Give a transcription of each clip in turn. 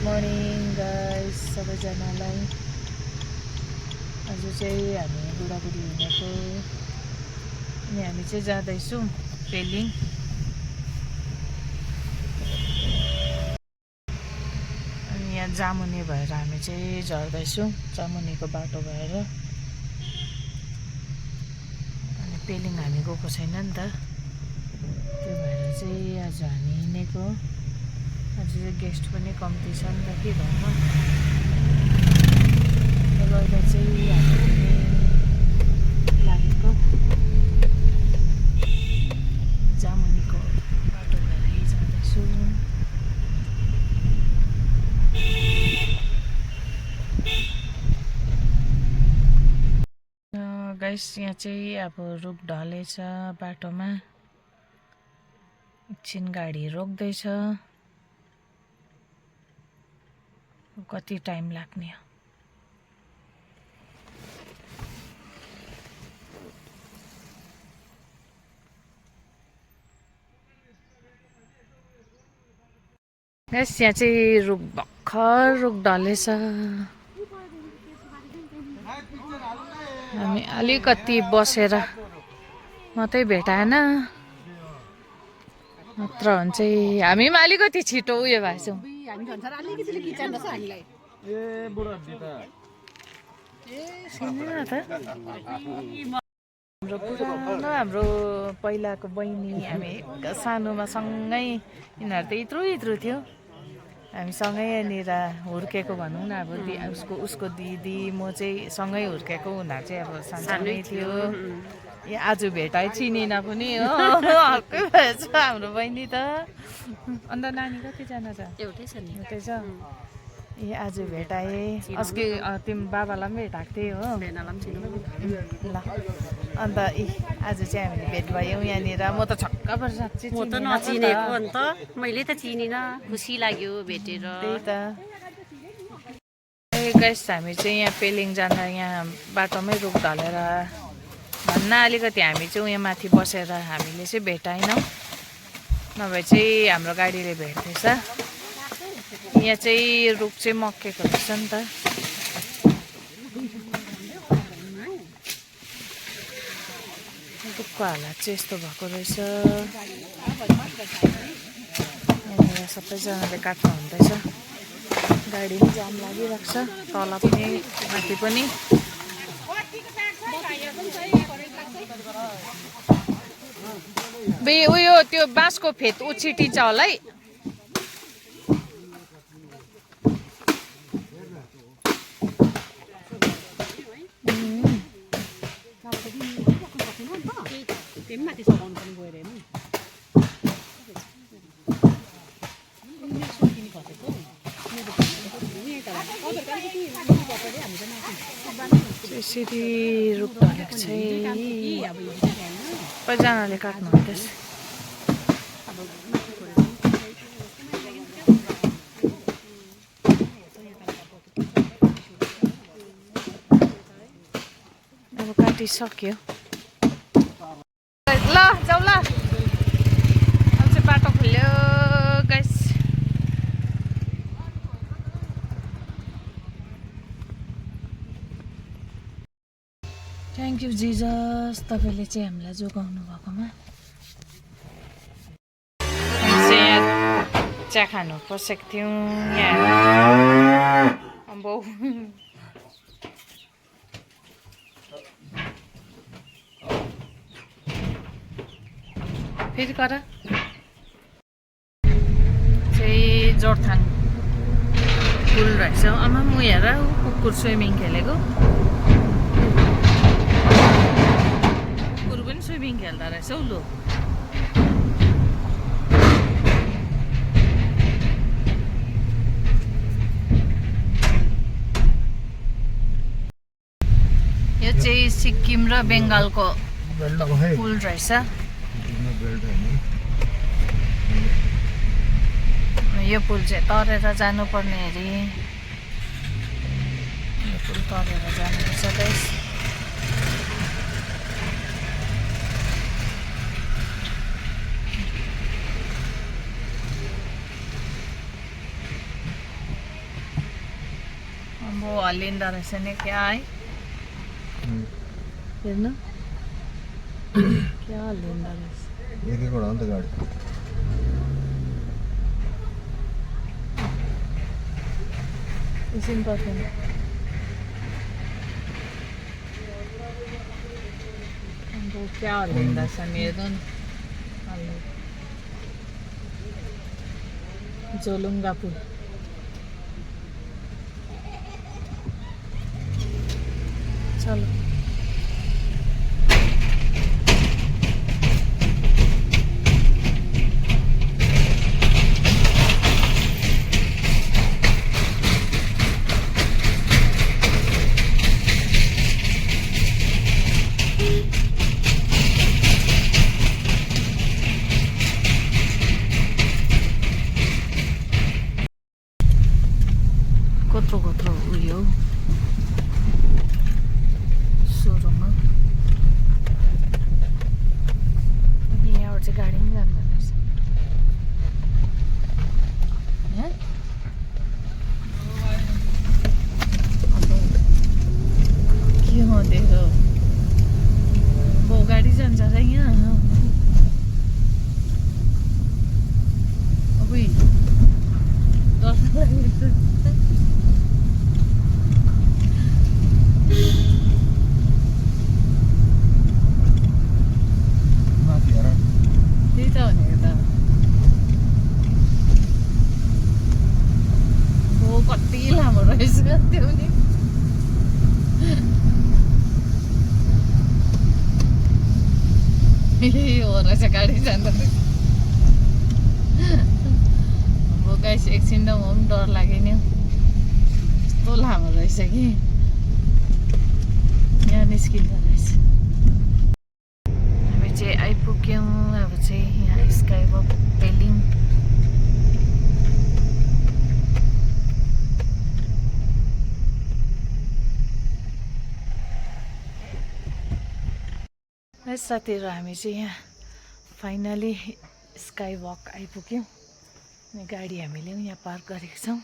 Morning guys सबैजनालाई। आज चाहिँ हामी बुढाबुढी हिँडेको अनि हामी चाहिँ जाँदैछौँ पेलिङ। अनि यहाँ जामुने भएर हामी चाहिँ झर्दैछौँ जामुनेको बाटो भएर। अनि पेलिङ हामी गएको छैन नि त, त्यो भएर चाहिँ आज हामी हिँडेको। आज चाहिँ गेस्ट पनि कम्ती छ नि त, के गर्नु। गर्दा चाहिँ हामीले लागेको जामुनीको बाटो भएर जाँदैछु। गाइस यहाँ चाहिँ अब रुख ढलेछ बाटोमा, एकछिन गाडी रोक्दैछ, कति टाइम लाग्ने हो। गाइस यहाँ चाहिँ रुख भर्खर रुख ढलेछ। हामी अलिकति बसेर मात्रै भेटाएन, नत्र भने चाहिँ हामी पनि अलिकति छिटो उयो भएछौँ। हाम्रो पुरानो हाम्रो पहिलाको बहिनी, हामी सानोमा सँगै, यिनीहरू त यत्रो यत्रो थियो, हामी सँगै यहाँनिर हुर्केको भनौँ न। अब उसको दिदी म चाहिँ सँगै हुर्केको, उनीहरू चाहिँ अब सानै थियो। ए आज भेटाइ चिनिन पनि हो, अर्कै भएछ हाम्रो बहिनी त। अन्त नानी कतिजना छ? एउटै छ नि। एउटै छ। ए आज भेटाएँ, अस्ति तिम्रो बाबालाई पनि भेटाएको थिएँ हो। ल अन्त आज चाहिँ हामीले भेट भयौँ यहाँनिर। म त छक्क पर्छ, साँच्चै म त नचिनेको अन्त मैले त चिनिनँ, खुसी लाग्यो भेटेर। त्यही त। ए गाइस हामी चाहिँ यहाँ पेलिङ जाँदा यहाँ बाटोमै रुख ढलेर भन्न अलिकति हामी चाहिँ उयो माथि बसेर हामीले चाहिँ भेटाएनौँ, नभए चाहिँ हाम्रो गाडीले भेट्दैछ। यहाँ चाहिँ रुख चाहिँ मक्केको रहेछ नि त। रुखको हालत चाहिँ यस्तो भएको रहेछ। यहाँनिर सबैजनाले काट्नु हुँदैछ, गाडी पनि जाम लागिरहेको छ, तल पनि माथि पनि। बे उयो त्यो बाँसको फेद उछिटिन्छ होला है। यसरी रुख ढलेको छ, सबैजनाले काट्नु हुँदैछ। अब काटिसक्यो, ल जाऊ ल। अब चाहिँ बाटो खुल्यो गाइस। थ्याङ्क यू जिजस, तपाईँले चाहिँ हामीलाई जोगाउनु भएकोमा। चिया खानु पसेको थियौँ यहाँ। अम्बो फेरि कर चाहिँ जोरथाङ पुल रहेछ। आमा म हेर कुकुर स्विमिङ खेलेको, कुकुर पनि स्विमिङ खेल्दा रहेछ हौ। लो यो चाहिँ सिक्किम र बेङ्गालको पुल रहेछ। यो पुल चाहिँ तरेर जानुपर्ने अरे, यो पुल तरेर जानुपर्छ गाइस। वो हल्लिँदो रहेछ नि क्या है हेर्नु क्या हल्लिँदो रहेछ एक एकवटा हो नि त गाडी एकछिन पर्दैन वो क्या हल्लिँदो रहेछ नि हेर्नु नि जोलुङ्गा पुल चलो कत्रो उयो सोरुम यहाँबाट चाहिँ गाडी पनि जाँदो रहेछ के हुँदैछ वो गाडी जान्छ र यहाँ अब डर लागेको त्यही त भनेको त हो कति लामो रहेछ त्यो नि हो रहेछ गाडी जाँदा अब गाइस एकछिन त म पनि डर लाग्यो नि कस्तो लामो रहेछ कि यहाँ निस्किँदो रहेछ हामी चाहिँ आइपुग्यौँ अब चाहिँ यहाँ स्काई वक पेलिङ है साथीहरू हामी चाहिँ यहाँ फाइनली स्काई वक आइपुग्यौँ अनि गाडी हामीले यहाँ पार्क गरेको छौँ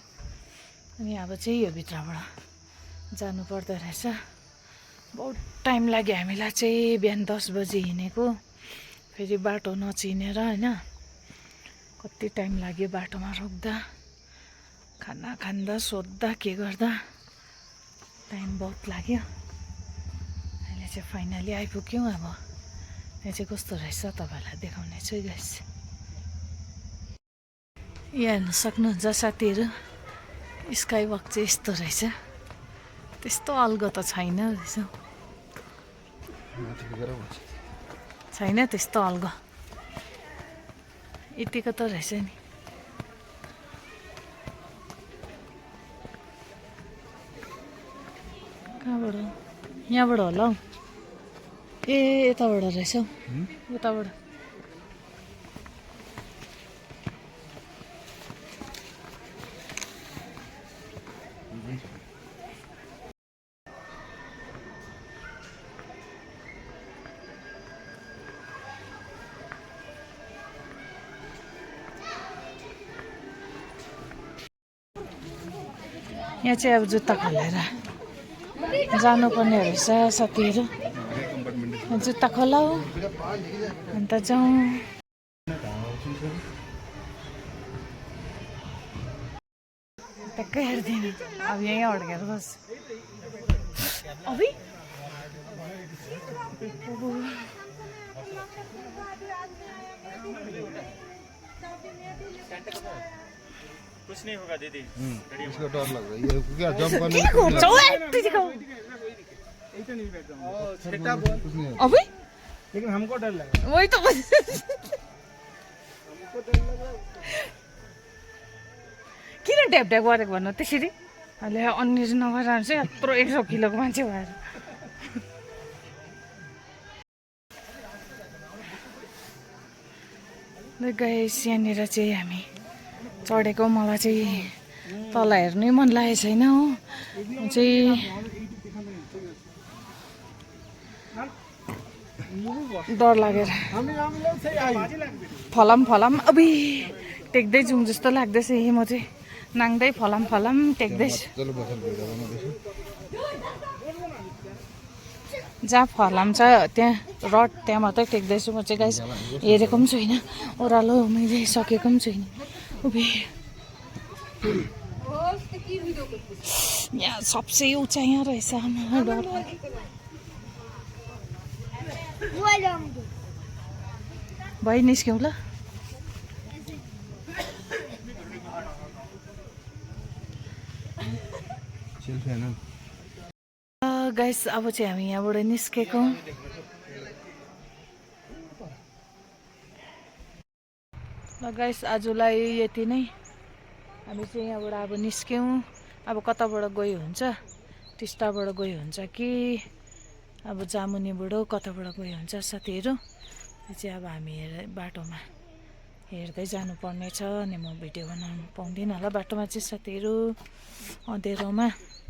अनि अब चाहिँ यो भित्रबाट जानु पर्दो रहेछ बहुत टाइम लाग्यो हामीलाई चाहिँ बिहान 10 बजी हिँडेको फेरि बाटो नचिनेर होइन कति टाइम लाग्यो बाटोमा रोक्दा खाना खाँदा सोध्दा के गर्दा टाइम बहुत लाग्यो अहिले चाहिँ फाइनली आइपुग्यौँ अब यहाँ चाहिँ कस्तो रहेछ तपाईँहरूलाई देखाउने छु गाइस यहाँ हेर्न सक्नुहुन्छ साथीहरू स्काई वक चाहिँ यस्तो रहेछ त्यस्तो अल्गो त छैन रहेछ छैन त्यस्तो अल्गो यतिको त रहेछ नि कहाँबाट यहाँबाट होला हौ ए यताबाट रहेछ हौ यताबाट यहाँ चाहिँ अब जुत्ता खोलेर जानुपर्ने रहेछ साथीहरू जुत्ता खोलाऊ अन्त जाउँ ट्याक्कै हेर्दैन अब यहीँ अड्केर बस अभी कुछ नहीं होगा दीदी इसको डर लग रहा है ये क्या जंप करने के घुम्छौ कुछ नहीं अभी लेकिन हमको डर लगा वही तो किन ट्याप ट्याप गरेको भन्नु त्यसरी अहिले अन्य नगएर चाहिँ यत्रो 100 किलोको मान्छे भएर गाइस यहाँनिर चाहिँ हामी चढेको मलाई चाहिँ तल हेर्नै मन लागेको छैन हो चाहिँ डर लागेर फलाम अबि टेक्दै जाउँ जस्तो लाग्दैछ म चाहिँ नाङ्दै फलाम फलाम टेक्दैछु मजाले बसेर भिडियो बनाउँदैछु जहाँ फलाम छ त्यहाँ रड त्यहाँ मात्रै टेक्दैछु म चाहिँ गाइस हेरेको पनि छुइनँ ओह्रालो मैले सकेको पनि छुइनँ उभे यहाँ सबसे उँचा यहाँ रहेछ आमा डर भाइ निस्क्यौँ ल सेल्फी हैन गाइस अब चाहिँ हामी यहाँबाट निस्केको ल गाइस आजलाई यति नै हामी चाहिँ यहाँबाट अब निस्क्यौँ अब कताबाट गयो हुन्छ टिस्टाबाट गयो हुन्छ कि अब जामुनीबाट कताबाट गयो हुन्छ साथीहरू त्यो चाहिँ अब हामी बाटोमा हेर्दै जानुपर्ने छ अनि म भिडियो बनाउनु पाउँदिनँ होला बाटोमा चाहिँ साथीहरू अँध्यारोमा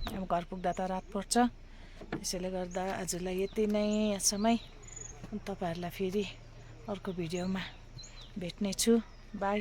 अब घर पुग्दा त रात पर्छ त्यसैले गर्दा आजलाई यति नै यहाँसम्मै तपाईँहरूलाई फेरि अर्को भिडियोमा भेट्नेछु बाई